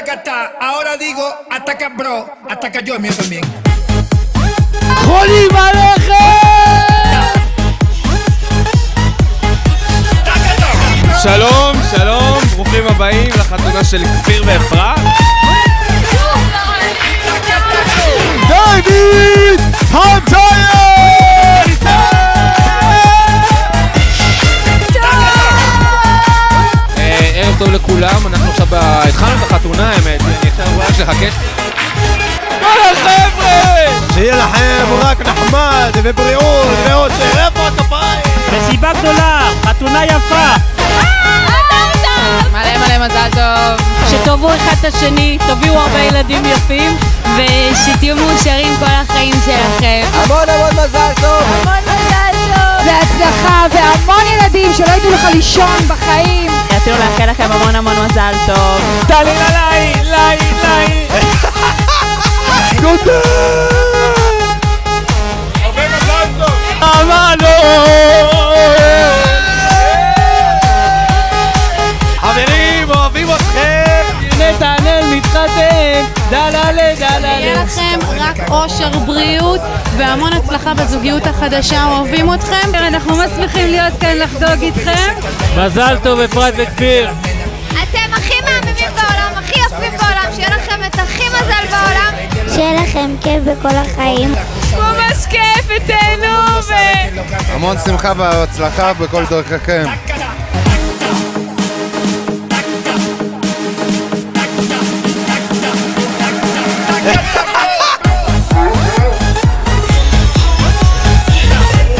tacatá. Ahora digo ataca bro, ataca yo mío también. חולים עליכם! שלום, שלום, ברוכים הבאים לחתונה של כפיר ואפרת. דוד המצייר! ערב טוב לכולם, אנחנו עכשיו התחלנו את החתונה, האמת, אני עכשיו רואה שחכה. כל החבר'ה! שיהיה לכם רק נחמד ובריאות ואושר, איפה הכפיים? מסיבה גדולה, חתונה יפה. מלא מלא מזל טוב. שתאהבו אחד את השני, תביאו הרבה ילדים יפים ושתהיו מאושרים כל החיים שלכם. המון המון מזל טוב! המון מזל טוב! בהצלחה והמון ילדים שלא ידעו לך לישון בחיים. רצינו לאחל לכם המון המון מזל טוב. טלי לי, לי, לי. גוטה! הרבה מזל טוב! אמנו! חברים, אוהבים אתכם! נתנאל מתחתן, דללה דללה. יהיה לכם רק אושר, בריאות והמון הצלחה בזוגיות החדשה. אוהבים אתכם, אנחנו שמחים להיות כאן לחגוג איתכם. מזל טוב אפרת וכפיר. אתם הכי מהממים בעולם, הכי יפים בעולם, שיהיה לכם את הכי מזל בעולם. שיהיה לכם כיף בכל החיים. ממש כיף, תהנו המון שמחה והצלחה בכל דרככם.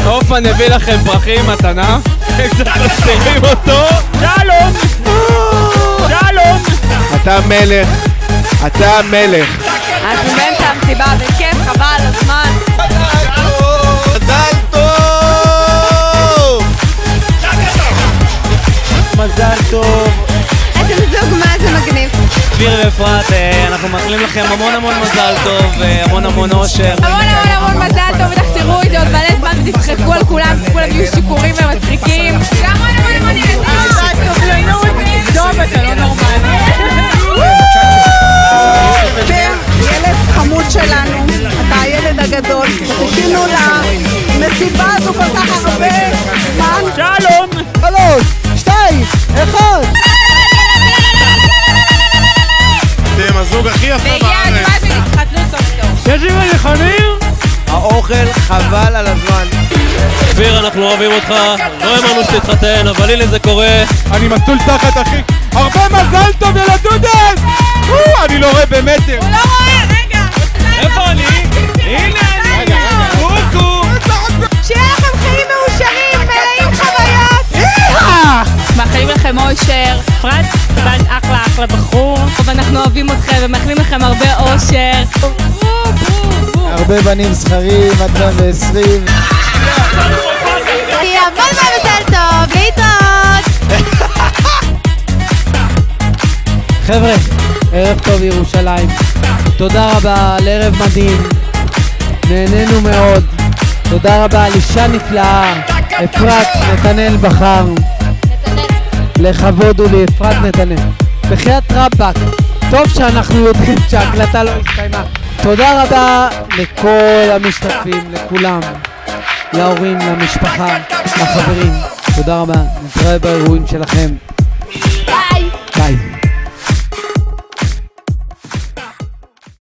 אופן הביא לכם פרחים מתנה, קצת מסתירים אותו. שלום! שלום! אתה מלך, אתה מלך. אנחנו באמצע המסיבה, בכיף, חבל על הזמן. מזל טוב! מזל טוב! אתם זוג מה זה מגניב. כפיר ואפרת, אנחנו מאחלים לכם המון המון מזל טוב והמון המון אושר. המון המון המון מזל טוב, ותחזרו איתי עוד מלא זמן ותצחקו על כולם, כולם יהיו שיכורים ומצחיקים. והמון המון המון ילדים. טוב, אתה לא נורמלי. ילד חמוד שלנו, אתה הילד הגדול, תכינו למסיבה הזו כל כך הרבה זמן. שלום! 3, 2, 1. אתם הזוג הכי יפה והגיע הזמן ונתחתנו סוף סוף. יש לי מלחנים? האוכל חבל על הזמן. כפיר, אנחנו אוהבים אותך, לא האמנו שתתחתן, אבל הנה זה קורה. אני מסטול תחת אחי. הרבה מזל טוב ילדודס! אני לא רואה במטר. הוא לא רואה, רגע. איפה אני? הנה אני! קוקו! שיהיה לכם חיים מאושרים, מלאים חוויות. מאחלים לכם אושר. אפרת, קיבלת אחלה בחור. ואנחנו אוהבים אתכם ומאחלים לכם הרבה אושר. הרבה בנים זכרים עד 120. המון מזל טוב, להתראות. חבר'ה, ערב טוב ירושלים. תודה רבה על ערב מדהים. נהנינו מאוד. תודה רבה על אישה נפלאה. אפרת נתנאל בחר. לכבוד הוא לי, אפרת נתנאל. בחיית רבאק. טוב שאנחנו יודעים שההקלטה לא הסתיימה. תודה רבה לכל המשתתפים, לכולם. להורים, למשפחה, לחברים. תודה רבה. נתראה באירועים שלכם.